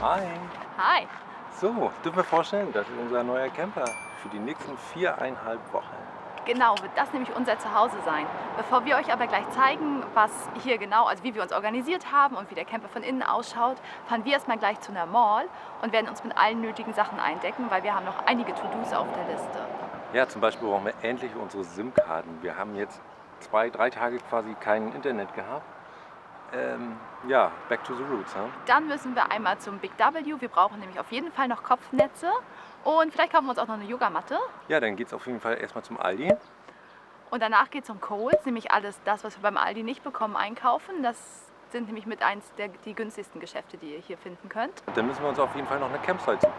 Hi. Hi. So, dürfen wir vorstellen, das ist unser neuer Camper für die nächsten 4,5 Wochen. Genau, wird das nämlich unser Zuhause sein. Bevor wir euch aber gleich zeigen, was hier genau, also wie wir uns organisiert haben und wie der Camper von innen ausschaut, fahren wir erstmal gleich zu einer Mall und werden uns mit allen nötigen Sachen eindecken, weil wir haben noch einige To-Dos auf der Liste. Ja, zum Beispiel brauchen wir endlich unsere SIM-Karten. Wir haben jetzt 2-3 Tage quasi kein Internet gehabt. Ja, back to the roots. Huh? Dann müssen wir einmal zum Big W. Wir brauchen nämlich auf jeden Fall noch Kopfnetze und vielleicht kaufen wir uns auch noch eine Yogamatte. Ja, dann geht es auf jeden Fall erstmal zum Aldi. Und danach geht es um Coles, nämlich alles das, was wir beim Aldi nicht bekommen, einkaufen. Das sind nämlich mit eins die günstigsten Geschäfte, die ihr hier finden könnt. Dann müssen wir uns auf jeden Fall noch eine Campsite suchen.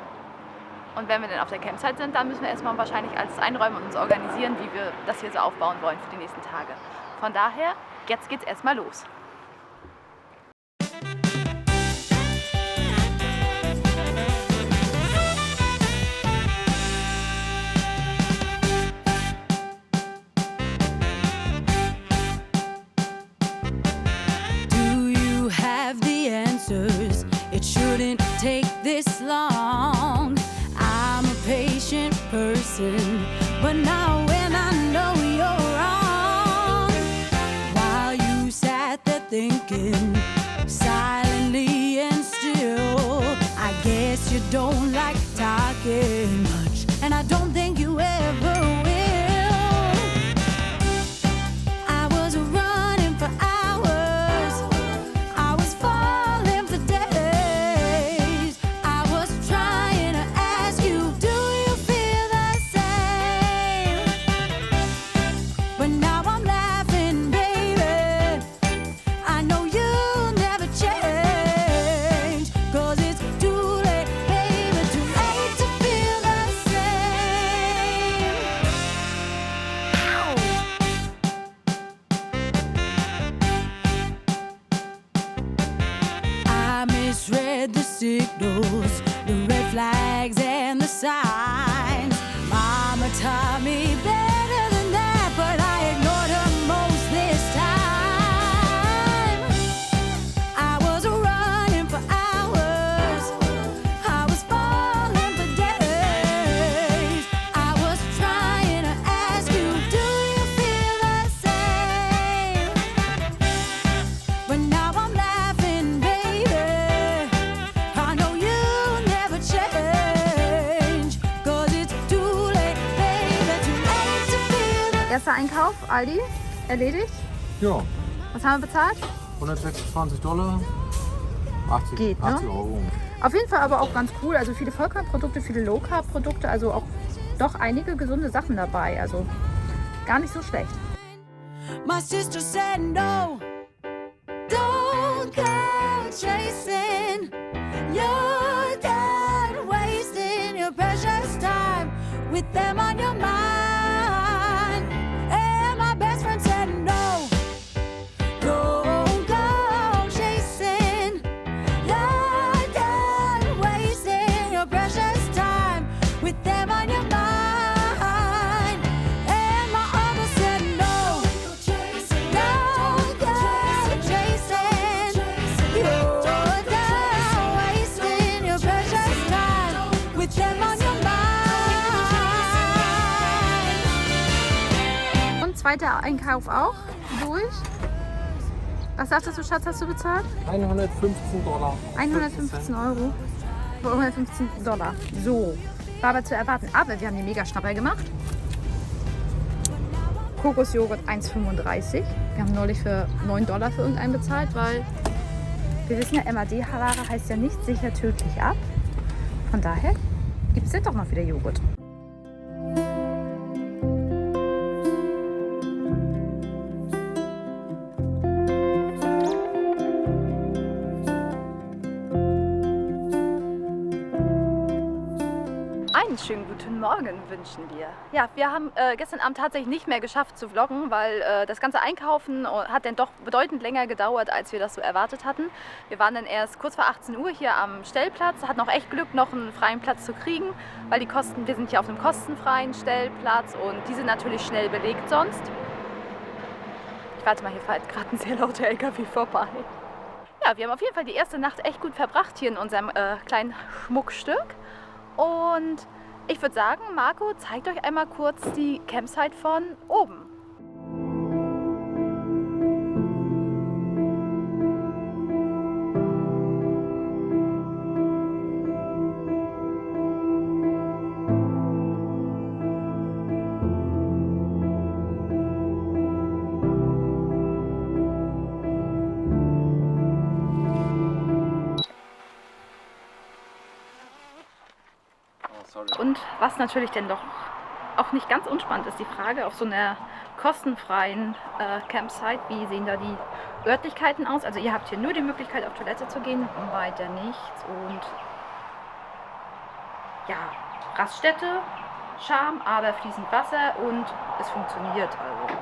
Und wenn wir dann auf der Campsite sind, dann müssen wir erstmal wahrscheinlich alles einräumen und uns organisieren, wie wir das hier so aufbauen wollen für die nächsten Tage. Von daher, jetzt geht's erstmal los. It shouldn't take this long. I'm a patient person, but now when I know you're wrong, while you sat there thinking silently and still, I guess you don't like talking much, and I don't think you ever will. Signals, the red flags and the signs. Mama taught me better than that, but I ignored her most this time. I was running for hours, I was falling for days. I was trying to ask you, do you feel the same? But now I'm laughing, baby. Erster Einkauf, Aldi, erledigt. Ja. Was haben wir bezahlt? $126, 80, Geht, ne? 80 Euro. Auf jeden Fall aber auch ganz cool. Also viele Vollkornprodukte, viele Low-Carb-Produkte, also auch doch einige gesunde Sachen dabei. Also gar nicht so schlecht. My sister said no, don't go chasing. You're done wasting your precious time with them on your mind. And my best friend said no, don't go chasing. You're done wasting your precious time with them on your mind. And my other said no, don't go chasing. You're done wasting your precious time with them on your mind. Und zweiter Einkauf auch durch. Was sagtest du, Schatz, hast du bezahlt? $115. 115 Euro. 115 Dollar. So, war aber zu erwarten. Aber wir haben den Mega-Schnapper gemacht. Kokosjoghurt 1,35. Wir haben neulich für $9 für irgendeinen bezahlt, weil wir wissen ja, MAD-Ware heißt ja nicht sicher tödlich ab. Von daher gibt es jetzt doch noch wieder Joghurt. Einen schönen guten Morgen wünschen wir. Ja, wir haben gestern Abend tatsächlich nicht mehr geschafft zu vloggen, weil das ganze Einkaufen hat dann doch bedeutend länger gedauert, als wir das so erwartet hatten. Wir waren dann erst kurz vor 18 Uhr hier am Stellplatz, hatten auch echt Glück, noch einen freien Platz zu kriegen, weil wir sind hier auf einem kostenfreien Stellplatz und die sind natürlich schnell belegt sonst. Ich warte mal, hier fährt gerade ein sehr lauter LKW vorbei. Ja, wir haben auf jeden Fall die erste Nacht echt gut verbracht hier in unserem kleinen Schmuckstück. Und ich würde sagen, Marco zeigt euch einmal kurz die Campsite von oben. Und was natürlich denn doch auch nicht ganz unspannend ist, die Frage auf so einer kostenfreien Campsite, wie sehen da die Örtlichkeiten aus? Also ihr habt hier nur die Möglichkeit auf Toilette zu gehen, weiter nichts und ja, Raststätte, Charme, aber fließend Wasser und es funktioniert also.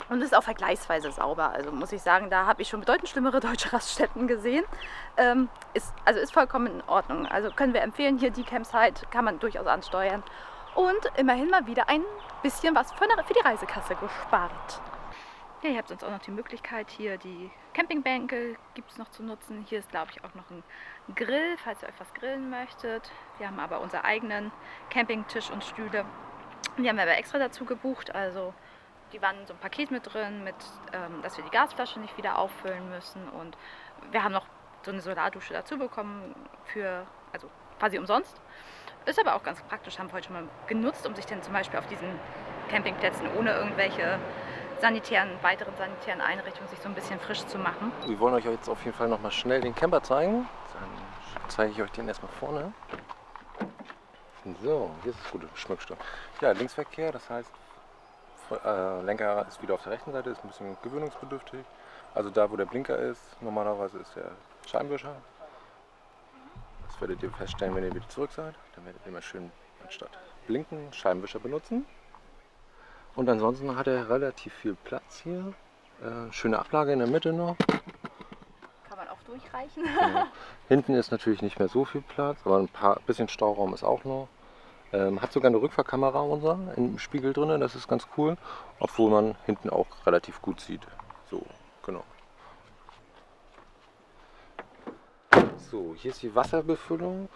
Und es ist auch vergleichsweise sauber. Also muss ich sagen, da habe ich schon bedeutend schlimmere deutsche Raststätten gesehen. Ist vollkommen in Ordnung. Also können wir empfehlen, hier die Campsite kann man durchaus ansteuern. Und immerhin mal wieder ein bisschen was für die Reisekasse gespart. Ja, ihr habt sonst auch noch die Möglichkeit, hier die Campingbänke gibt es noch zu nutzen. Hier ist, glaube ich, auch noch ein Grill, falls ihr euch was grillen möchtet. Wir haben aber unseren eigenen Campingtisch und Stühle. Die haben wir aber extra dazu gebucht. Also die waren in so ein Paket mit drin, dass wir die Gasflasche nicht wieder auffüllen müssen. Und wir haben noch so eine Solardusche dazu bekommen, also quasi umsonst. Ist aber auch ganz praktisch, haben wir heute schon mal genutzt, um sich dann zum Beispiel auf diesen Campingplätzen ohne irgendwelche weiteren sanitären Einrichtungen sich so ein bisschen frisch zu machen. Wir wollen euch jetzt auf jeden Fall noch mal schnell den Camper zeigen. Dann zeige ich euch den erstmal vorne. So, hier ist das gute Schmuckstück. Ja, Linksverkehr, das heißt, Lenker ist wieder auf der rechten Seite, ist ein bisschen gewöhnungsbedürftig. Also da, wo der Blinker ist, normalerweise ist der Scheibenwischer. Das werdet ihr feststellen, wenn ihr wieder zurück seid. Dann werdet ihr immer schön anstatt blinken Scheibenwischer benutzen. Und ansonsten hat er relativ viel Platz hier. Schöne Ablage in der Mitte noch. Kann man auch durchreichen. Ja. Hinten ist natürlich nicht mehr so viel Platz, aber ein bisschen Stauraum ist auch noch. Hat sogar eine Rückfahrkamera im Spiegel drin, das ist ganz cool, obwohl man hinten auch relativ gut sieht. So, genau. So, hier ist die Wasserbefüllung.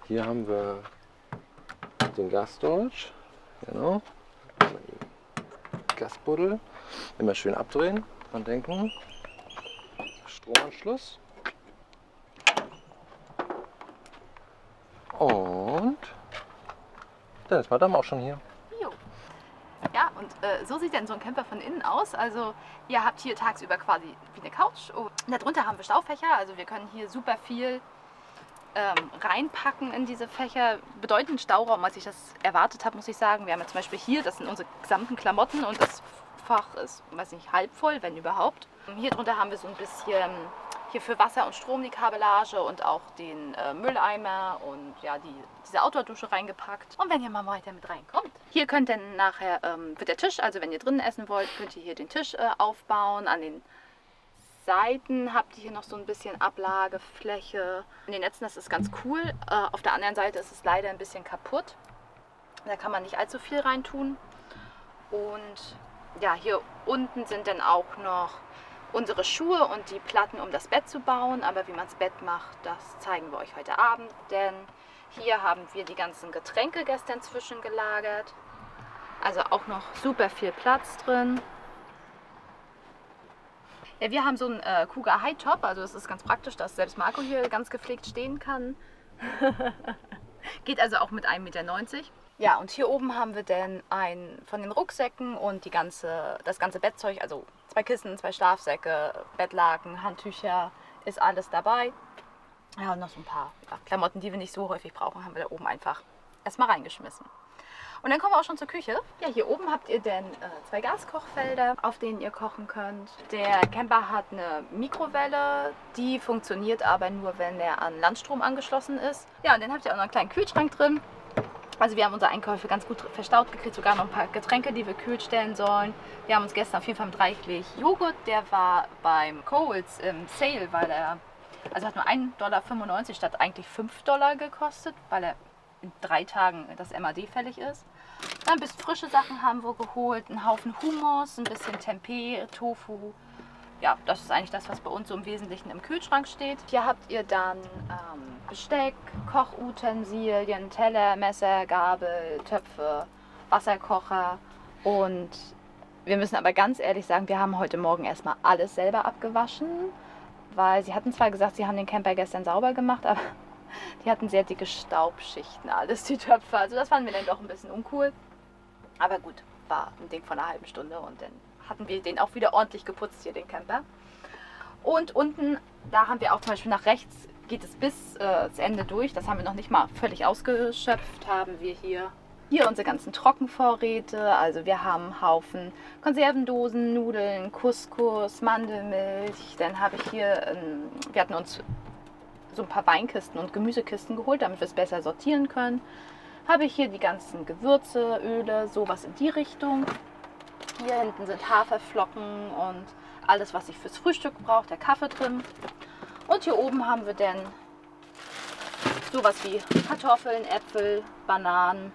Hier haben wir den Gasdolch, genau. Die Gasbuddel. Immer schön abdrehen, dran denken. Stromanschluss. Und dann ist Madame auch schon hier. Jo. Ja, und so sieht dann so ein Camper von innen aus. Also ihr habt hier tagsüber quasi wie eine Couch. Und darunter haben wir Staufächer. Also wir können hier super viel reinpacken in diese Fächer. Bedeutend Stauraum, als ich das erwartet habe, muss ich sagen. Wir haben ja zum Beispiel hier, das sind unsere gesamten Klamotten und das Fach ist, weiß nicht, halb voll, wenn überhaupt. Hier drunter haben wir so ein bisschen hier für Wasser und Strom die Kabellage und auch den Mülleimer und ja, diese Outdoor-Dusche reingepackt. Und wenn ihr mal weiter mit reinkommt, hier könnt ihr nachher, wird der Tisch, also wenn ihr drinnen essen wollt, könnt ihr hier den Tisch aufbauen. An den Seiten habt ihr hier noch so ein bisschen Ablagefläche. In den Netzen, das ist ganz cool. Auf der anderen Seite ist es leider ein bisschen kaputt. Da kann man nicht allzu viel reintun. Und ja, hier unten sind dann auch noch unsere Schuhe und die Platten, um das Bett zu bauen. Aber wie man das Bett macht, das zeigen wir euch heute Abend. Denn hier haben wir die ganzen Getränke gestern zwischengelagert. Also auch noch super viel Platz drin. Ja, wir haben so einen Cougar High Top, also es ist ganz praktisch, dass selbst Marco hier ganz gepflegt stehen kann. Geht also auch mit 1,90 Meter. Ja, und hier oben haben wir dann einen von den Rucksäcken und das ganze Bettzeug, also 2 Kissen, 2 Schlafsäcke, Bettlaken, Handtücher, ist alles dabei. Ja, und noch so ein paar Klamotten, die wir nicht so häufig brauchen, haben wir da oben einfach erstmal reingeschmissen. Und dann kommen wir auch schon zur Küche. Ja, hier oben habt ihr dann 2 Gaskochfelder, auf denen ihr kochen könnt. Der Camper hat eine Mikrowelle, die funktioniert aber nur, wenn er an Landstrom angeschlossen ist. Ja, und dann habt ihr auch noch einen kleinen Kühlschrank drin. Also wir haben unsere Einkäufe ganz gut verstaut gekriegt, sogar noch ein paar Getränke, die wir kühl stellen sollen. Wir haben uns gestern auf jeden Fall mit reichlich Joghurt, der war beim Coles im Sale, weil er, also hat nur $1,95 statt eigentlich $5 gekostet, weil er in 3 Tagen das MAD fällig ist. Dann ein bisschen frische Sachen haben wir geholt, einen Haufen Hummus, ein bisschen Tempeh, Tofu, ja, das ist eigentlich das, was bei uns so im Wesentlichen im Kühlschrank steht. Hier habt ihr dann Besteck, Kochutensilien, Teller, Messer, Gabel, Töpfe, Wasserkocher und wir müssen aber ganz ehrlich sagen, wir haben heute Morgen erstmal alles selber abgewaschen, weil sie hatten zwar gesagt, sie haben den Camper gestern sauber gemacht, aber die hatten sehr dicke Staubschichten, alles die Töpfe. Also das fanden wir dann doch ein bisschen uncool. Aber gut, war ein Ding von einer halben Stunde und dann hatten wir den auch wieder ordentlich geputzt hier, den Camper. Und unten, da haben wir auch zum Beispiel nach rechts, geht es bis das Ende durch. Das haben wir noch nicht mal völlig ausgeschöpft, haben wir hier unsere ganzen Trockenvorräte. Also wir haben einen Haufen Konservendosen, Nudeln, Couscous, Mandelmilch. Dann habe ich hier, wir hatten uns so ein paar Weinkisten und Gemüsekisten geholt, damit wir es besser sortieren können. Habe ich hier die ganzen Gewürze, Öle, sowas in die Richtung. Hier hinten sind Haferflocken und alles, was ich fürs Frühstück brauche, der Kaffee drin. Und hier oben haben wir dann sowas wie Kartoffeln, Äpfel, Bananen,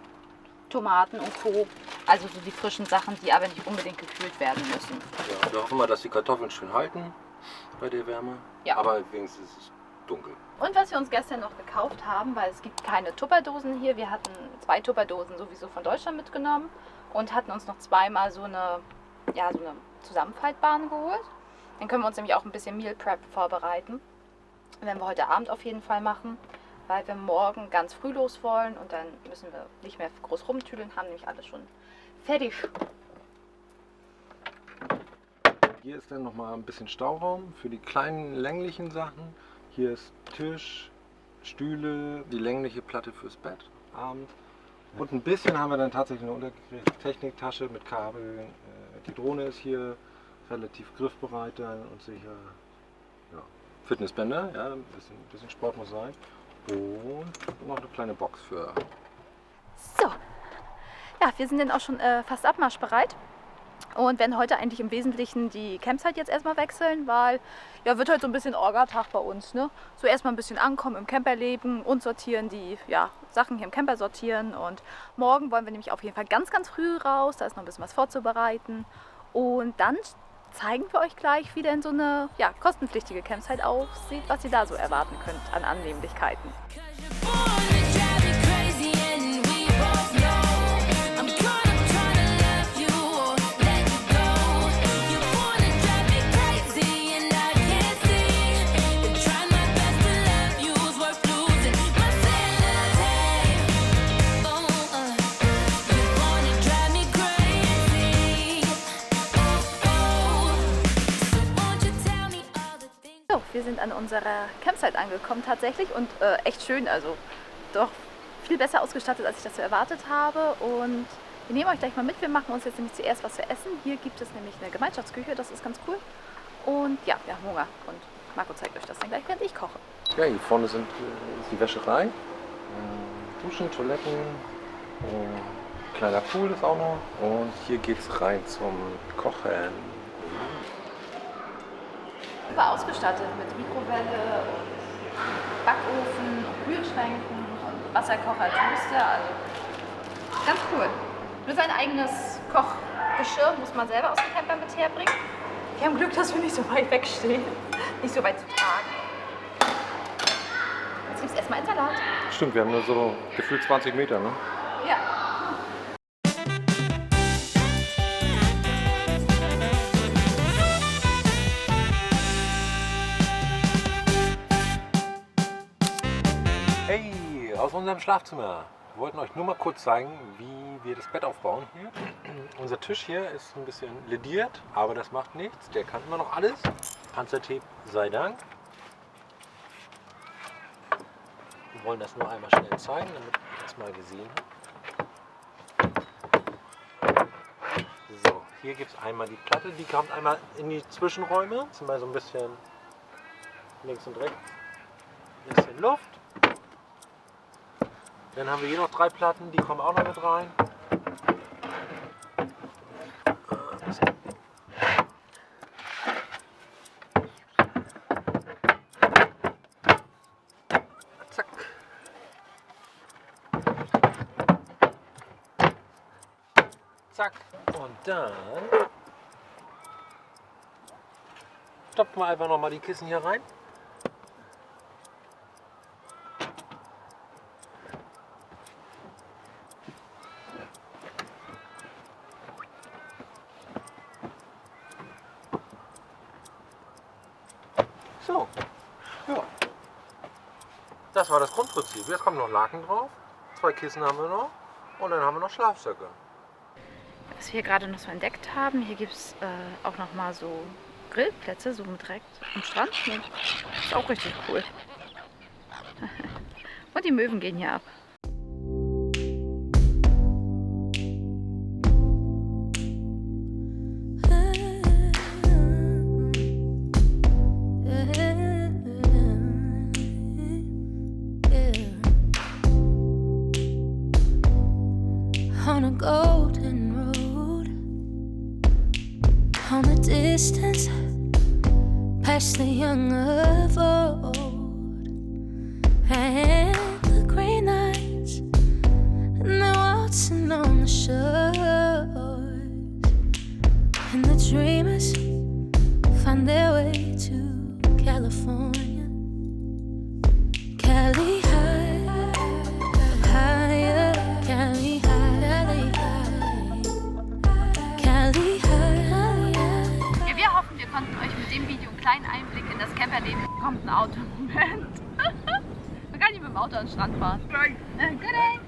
Tomaten und Co. Also so die frischen Sachen, die aber nicht unbedingt gekühlt werden müssen. Ja, wir hoffen mal, dass die Kartoffeln schön halten bei der Wärme. Ja. Aber wenigstens ist es dunkel. Und was wir uns gestern noch gekauft haben, weil es gibt keine Tupperdosen hier. Wir hatten 2 Tupperdosen sowieso von Deutschland mitgenommen und hatten uns noch zweimal so eine Zusammenfaltbahn geholt. Dann können wir uns nämlich auch ein bisschen Meal Prep vorbereiten. Werden wir heute Abend auf jeden Fall machen, weil wir morgen ganz früh los wollen und dann müssen wir nicht mehr groß rumtüdeln, haben nämlich alles schon fertig. Hier ist dann nochmal ein bisschen Stauraum für die kleinen länglichen Sachen. Hier ist Tisch, Stühle, die längliche Platte fürs Bett abends. Und ein bisschen haben wir dann tatsächlich eine Techniktasche mit Kabeln. Die Drohne ist hier relativ griffbereit dann und sicher. Ja. Fitnessbänder, ja, ein bisschen Sport muss sein. Und noch eine kleine Box für. So, ja, wir sind dann auch schon fast abmarschbereit. Und werden heute eigentlich im Wesentlichen die Campsite jetzt erstmal wechseln, weil ja, wird heute so ein bisschen Orga-Tag bei uns. Ne? So erstmal ein bisschen ankommen im Camperleben und sortieren, die Sachen hier im Camper sortieren. Und morgen wollen wir nämlich auf jeden Fall ganz, ganz früh raus. Da ist noch ein bisschen was vorzubereiten. Und dann zeigen wir euch gleich, wie denn so eine kostenpflichtige Campsite aussieht, was ihr da so erwarten könnt an Annehmlichkeiten. Wir sind an unserer Campsite angekommen tatsächlich und echt schön, also doch viel besser ausgestattet, als ich das so erwartet habe. Und wir nehmen euch gleich mal mit, wir machen uns jetzt nämlich zuerst was zu essen. Hier gibt es nämlich eine Gemeinschaftsküche, das ist ganz cool. Und ja, wir haben Hunger und Marco zeigt euch das dann gleich, während ich koche. Ja, hier vorne ist die Wäscherei, Duschen, Toiletten, kleiner Pool ist auch noch und hier geht es rein zum Kochen. Super ausgestattet mit Mikrowelle, Backofen, und Kühlschränken und Wasserkocher, Toaster, also ganz cool. Nur sein eigenes Kochgeschirr muss man selber aus dem Camper mit herbringen. Wir haben Glück, dass wir nicht so weit wegstehen, nicht so weit zu tragen. Jetzt gibt es erstmal einen Salat. Stimmt, wir haben nur so gefühlt 20 Meter, ne? Ja. Hey, aus unserem Schlafzimmer. Wir wollten euch nur mal kurz zeigen, wie wir das Bett aufbauen hier. Unser Tisch hier ist ein bisschen lediert, aber das macht nichts. Der kann immer noch alles. Panzertape sei Dank. Wir wollen das nur einmal schnell zeigen, damit ihr das mal gesehen habt. So, hier gibt es einmal die Platte, die kommt einmal in die Zwischenräume. Jetzt sind wir so ein bisschen links und rechts. Ein bisschen Luft. Dann haben wir hier noch 3 Platten, die kommen auch noch mit rein. Zack. Zack. Und dann Stopfen wir einfach nochmal die Kissen hier rein. So, ja. Das war das Grundprinzip. Jetzt kommen noch Laken drauf. 2 Kissen haben wir noch. Und dann haben wir noch Schlafsäcke. Was wir hier gerade noch so entdeckt haben, hier gibt es auch noch mal so Grillplätze, so direkt am Strand. Das ist auch richtig cool. Und die Möwen gehen hier ab. On a golden road, on the distance, past the young of old, and the gray nights, and they're waltzing on the shores, and the dreamers find their way to California, Cali high, higher, Cali high. Ja, wir hoffen, wir konnten euch mit dem Video einen kleinen Einblick in das Camperleben. Kommt ein Auto im Moment. Man kann nicht mit dem Auto an den Strand fahren. Good day.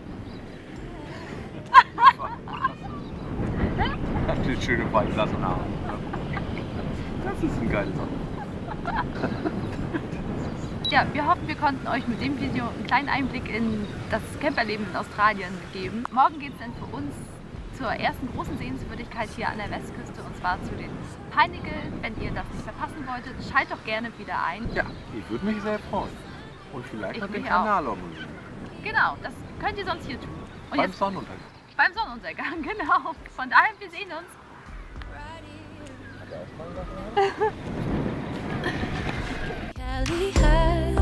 Die schöne weißlassen haben. Das ist ein geiles Auto. Ja, wir hoffen, wir konnten euch mit dem Video einen kleinen Einblick in das Camperleben in Australien geben. Morgen geht es dann für uns zur ersten großen Sehenswürdigkeit hier an der Westküste, und zwar zu den Pinegallen. Wenn ihr das nicht verpassen wolltet, schaltet doch gerne wieder ein. Ja, ich würde mich sehr freuen. Und vielleicht Ich noch den mich Kanal abonnieren. Genau, das könnt ihr sonst hier tun. Und Beim jetzt Sonnenuntergang. beim Sonnenuntergang, genau. Von daher, wir sehen uns. Cali high.